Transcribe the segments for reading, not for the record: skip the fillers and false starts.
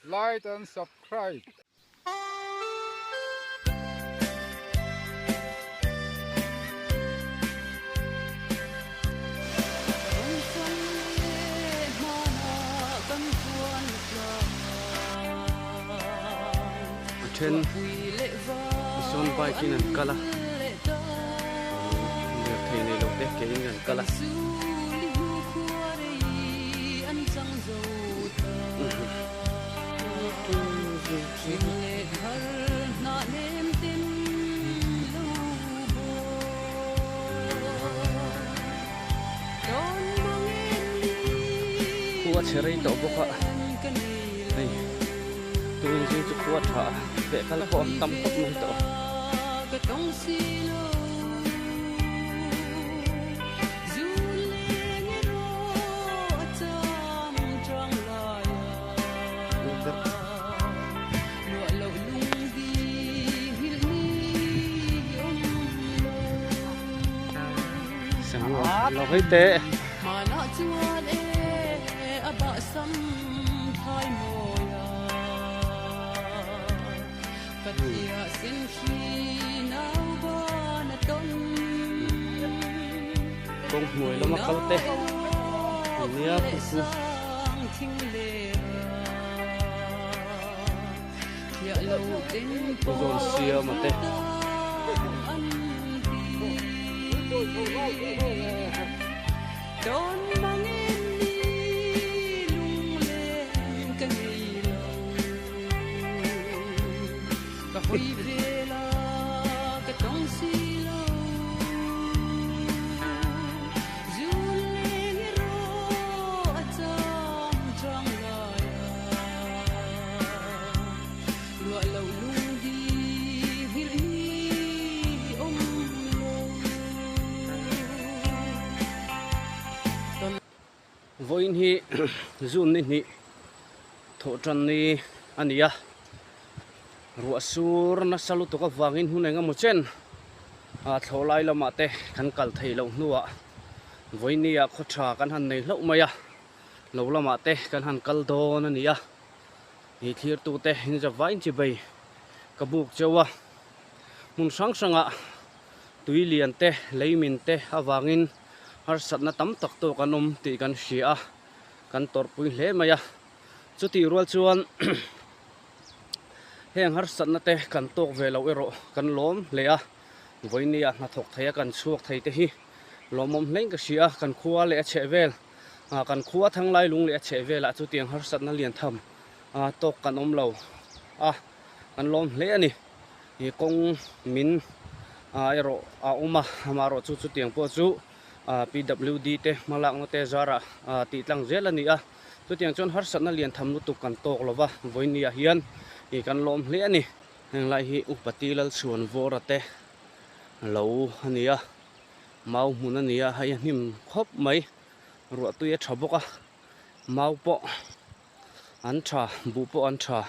like and subscribe Chen son pai kin an kala được thầy này lộc đế cái an kala kuat serai to boka ai tuin jing chu kuat ha be kal ko tam kop mun to lo hơi tệ con mùi nó mắc câu tê nia phụ phụ dồn xìa mà tê voi hi zun ni tho tran ni ania ruwa sur na salu to ka wangin hunenga mo chen a tholai lama te kan kal thei lo nuwa voi ni a khotha kan han nei lo maya lo lama te kan han kal don ania hi thir tu te hin ja vain chi bai ka buk chewa mun sang sanga tui lian te leimin te awangin har satna tam tak to kanom ti kan hria kan tor pui hle maya chuti rual chuan heng har satna te kan tok ve lo ero kan lom le a voinia na thok theia kan chuak thei te hi lomom hleng ka hria kan khuwa le a chevel kan khuwa thang lai lung le a chevel a chu tiang har satna lian tham tok kan om lo kan lom hle ani hi kong min ero a uma amaro chu tiang po chu PWD te malak no te zara ti tlang zel ani a chu tiang chon har satna lian tham nu tu kan tok lova voinia hian hi kan lom hle ani heng lai hi upatilal chuan vora te lo ania mau mun ania hai hnim khop mai ru tuya thaboka mau po an tha bu po an tha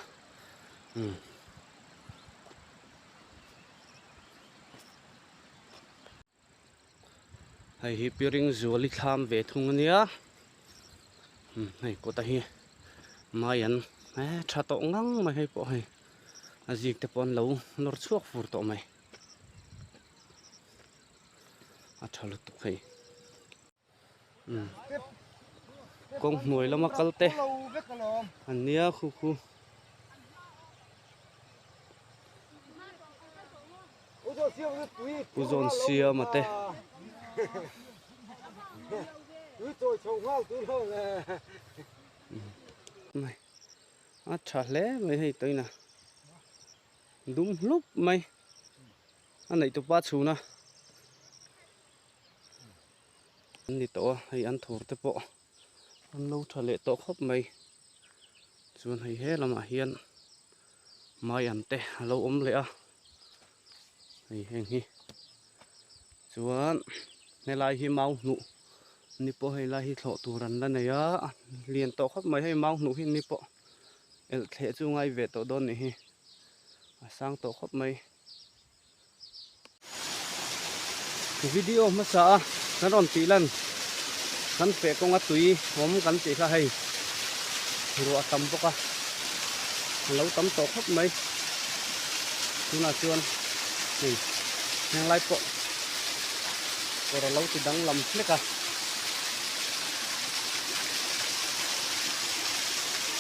hai hi piring zuali tham ve thung ania nei ko ta hi mayan tha to ngang mai hai po hai azik te pon lo nor chuak fur to mai a thalu to hai kong hnuai lama kalte ania khu uzon sia mate này trả lẽ mày hay tới nè đúng lúc mày anh này tụi ba chú nè anh đi tổ hay ăn thổ tới bộ anh lâu trả lẽ tổ khóc mày chuan hay hết là mà hiền mai ăn tê lâu ốm lẽ hay hèn hi chuan này lại hi mau nụ nipo hay lại hi thọ turan la này á liền tổ khóc mày hay mau nụ hi nipo el thể chu ngay về tổ đôn này hi sang tổ khóc mày video mà sa nó đòn tí lần kan pe ko nga tui hom kan ti kha hei ruwa tam boka lâu tắm tổ khóc mấy chúng là chuồn thì hàng lai bộ rồi lâu thì đắng làm hết cả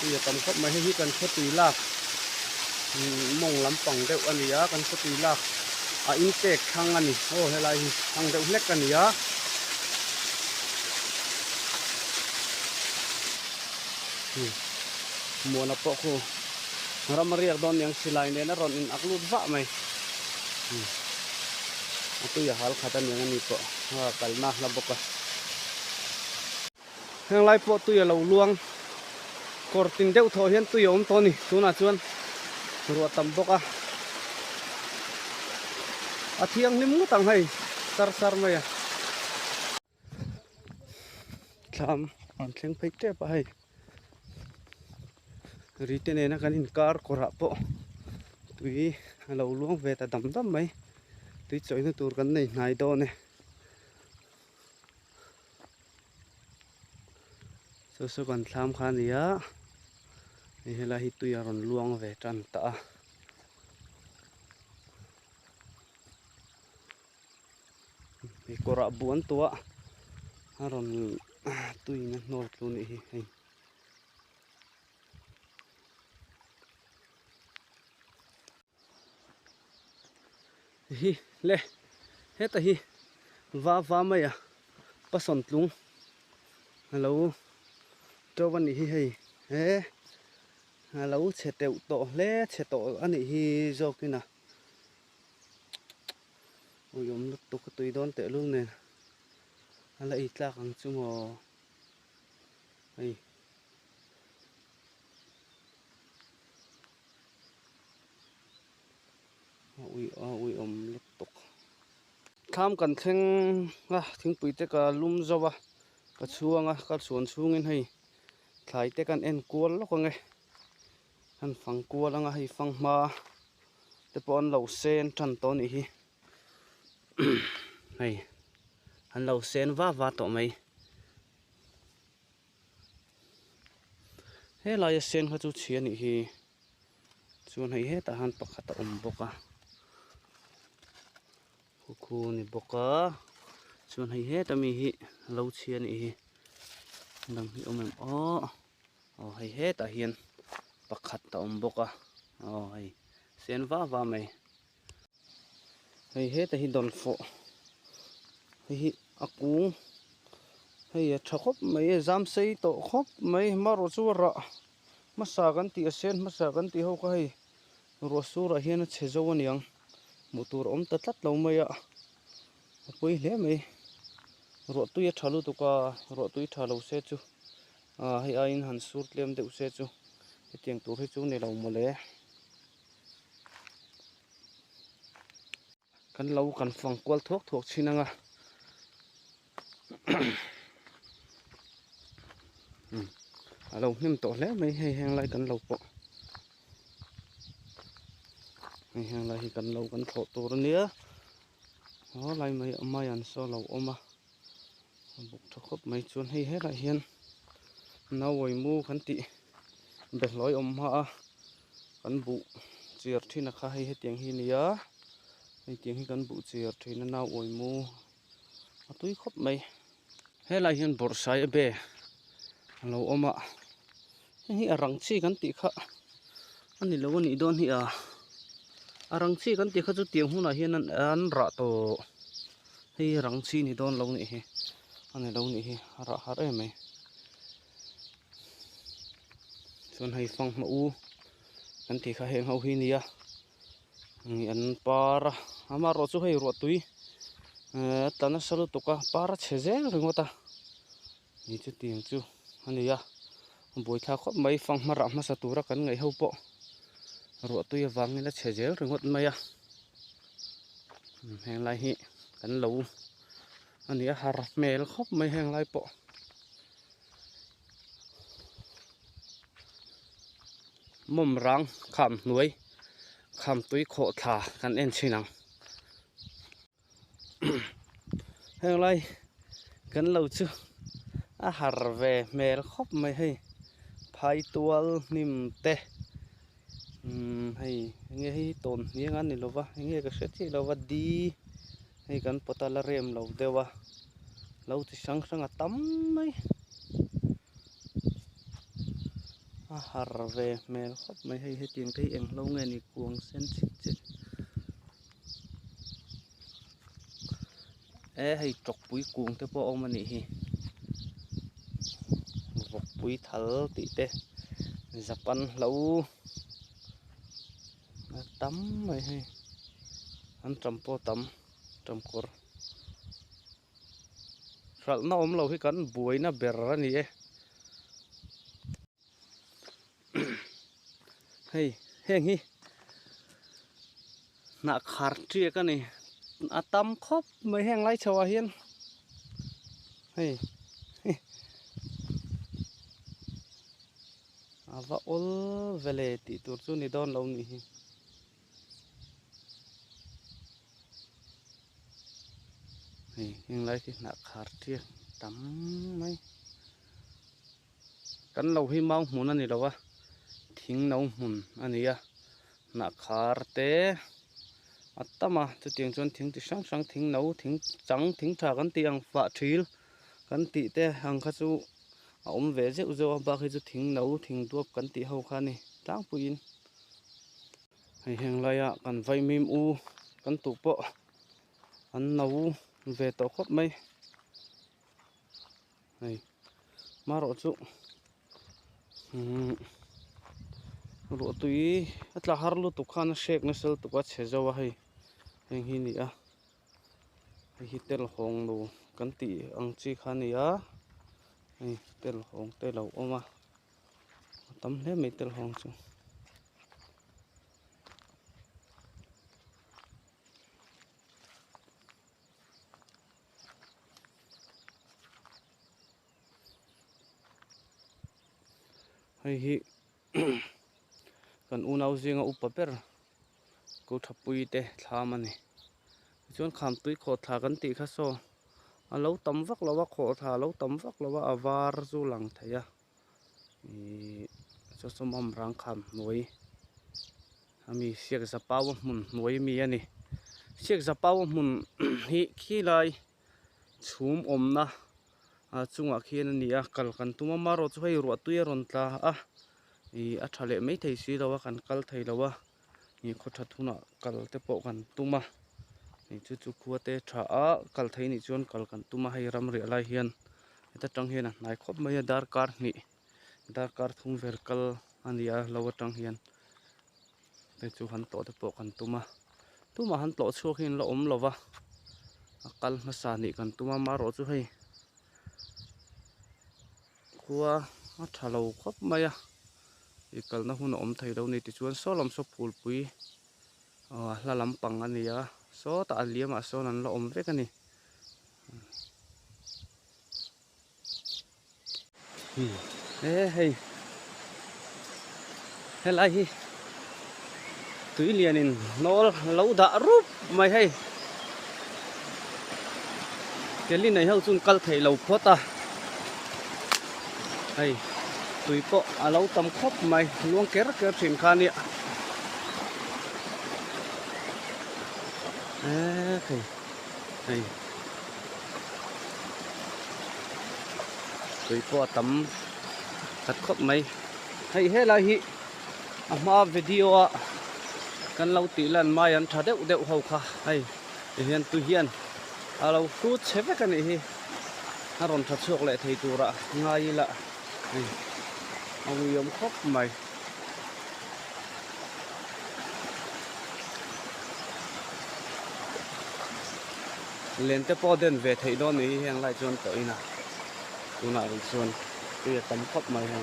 bây giờ tắm khóc mấy hay cần khóc tùy lạc mong lắm bằng đeo anh ấy cần khóc tùy lạc intake hàng anh ô hay là hàng đeo hết cái này mua nó bộ khu ramariak don yang silai ne na ron in aklut va mai atu ya hal khatan yang ani po ha kalna la boka hang lai po tu ya lo luang korting deuh tho hian tu yom to ni tuna chuan ruwa tam boka athiang lim ngu tang hai sar mai thlam an thleng phei te pa hai rite ne na kanin car kora po tui lo luang ve ta dam mai tui choi na tur kan nei nai do ne so kan thlam khan ya ni hela hi tu ya ron luang ve tan ta mi kora buan tua ron tui na nor tu ni hi hi le heta hi va mai pason tlung hello to van hi hei hello cheteu to le cheto ani hi jokina uyom luk to ka tui don te lung ne ala itla kang chumo hei ui luk tok tham kan thleng thing pui te ka lum zowa ka chuanga ka chuan chungin hei thlai te kan en kual lo ko nge han fang kual anga hei fang ma te pon lo sen than to ni hi hei han lo sen va to mai he lai sen kha chu chhian ni hi chuan hei he ta han pakhat a boka khu ni boka chuan hei he ta mi hi lo chhian ni hi dang hi hei he ta hian pakhat ta boka hei sen va mai hei he ta hi don fo hei akung hei thakop mai jam sei to khop mai maro chu ra masa kan ti sen masa kan ti ho ka hei ro sura hian chezo aniang motor om ta tlat lo mai pui hle mai ro tu ya thalu tu ka ro tu thalo se chu hei ain han sur tlem deuh se chu tiang tur hi chu ne lo mole kan lo kan fang kwal thok chinanga alo nim to hle mai hei hang lai kan lo po hei hang lai kan lo kan tho tur nia lai mai amai an so lo oma buk thokop mai chuan hei he lai hian nawoi mu kan ti beloi ha kan bu chiar thina kha hei hetiang hi nia hei tiang hi kan bu chiar thina nawoi mu atui khop mai he lai hian borsai be lo oma hi arang chi kan ti kha ani lo ni don hi arang chi kan ti kha chu tiang huna hian an ra to hei rang chi ni don lo ni hi ani lo ni hi ra har mai chuan hei fang ma u kan ti kha heng ho hi nia ngi an para ama ro chu hei ro tui tana salu to ka para chhejeng ringota ni chu tiang chu ani boi tha khop mai fang mara ma sa tura kan ngai ho po ro tu ya wangina chhejel ringot mai heng lai hi kan lo ani har mel khop mai heng lai po mom rang kham nuai kham tui kho tha kan en chinang heng lai kan lo chu har ve mel khop mai hei phai tual nim te ให้เงี้ยให้ตนนี่งั้นนี่เราวะเงี้ยก็เสร็จที่เราวะดีให้กันปตาละเรมเราเดี๋ยววะเราจะสังอ่ะตั้มไหมหาเวแม่ครับไม่ให้เตียงที่เองเราเงี้ยนี่กวงเส้นสิเจ็ดให้จกปุ๋ยกวงเท่าพอเอามานี่ฮิจกปุ๋ยทะเลติเตจับปันเราตั้มไม่ให้อันจำพอตั้มจำกอร์รักน้องเราให้กันบวยนะเบรร์นี่ให้แห้งฮิหนักขาดเจียกันนี่อาตั้มครบไม่แห้งไรชาวเฮียนให้ว่าอลเวเลติตัวจุนี่ดอนเรานี่ยังไรที่หนักขาดเทียตั้มไหมกันเราให้เมาหมุนอันนี้เราวะทิ้งเราหมุนอันนี้อะหนักขาดเตะอัตมาจะเตียงจนทิ้งที่ช่างทิ้งเราทิ้งจังทิ้งถากันเตียงฝาทิลกันตีเตะหังข้าจูเวเจอุจจาบาคือจะทิ้งเราทิ้งตัวกันตีเขาขานี่ตั้งปุยินให้แห่งไรอะกันไฟมิมอูกันตุปะอันเราเวตอครบไหมให้มารอจุรถตุยอัตลาฮาร์ลุตุกขานเชกนัสลตุกัดเชจาวะให้หินี่อะให้ฮิตเตลหงดูกันตีอังจีขานี่อะให้เตลหงเตลเอาออกมาตั้มเล่ไม่เตลหงจุให้ฮิกันอุณเอาเสียงอุปเปอร์กูทับปุยเตะทามันนี่จนคำตุยขอทากันตีข้าโซเราตำวักเราว่าขอทาเราตำวักเราว่าอาวาร์จูหลังไทยจะสมอมรังคำหน่วยมีเสียกสะเป้าหมุนหน่วยมีอันนี้เสียกสะเป้าหมุนฮิขี้ลายชุ่มอมนะจุงอ่ะขี้นั่นนี่กันตัวมารถช่วยรวดตุยรอนตาอัฐเลไม่ไทยสิเราว่ากันกัลไทยเราว่านี่ขดทุนะกัลเตปอกันตุมานี่จุกัวเตชะกัลไทยนี่จวนกัลกันตุมาให้รำเรียลายเฮียนแต่จังเฮียนนายคบไม่ดาร์การนี่ดาร์การทุ่งเวรกัลอันนี้เราว่าจังเฮียนแต่จุหันโตเตปอกันตุมาหันโตชัวเฮียนเราเราว่ากัลมาสานี่กันตุมามารอจุให้คัวถ้าเราคบไม่อีกนะหุ่นไทยเราในที่ชวนโซลมโซพูลปุยละลำปังอันนี้โซตาเลียมาโซนั้นเราเวกันนี่เฮ้ยไรตุยเลียนินโนเราด่ารูปไม่ให้เกลินในห้องจุนกัลไทยเราพอตาให้ตุยปะเราตำครบไหมลวงเกลือสินค้าเนี่ยให้ตุยปะตำตัดครบไหมให้เฮลัยมาวิดีโอกันเราตีลันมายันทัดเดาเขาค่ะให้เฮียนตุเฮียนเราพูดเชฟกันนี่ฮารอนทัดโชกเลยไทยตัวละง่ายละเอายมครบไหมเล่นแต่พอเดินเวทไทยโดนนี่ยังไล่จนต่อยนะตัวน่าเป็นส่วนตัวตำครบไหมฮะ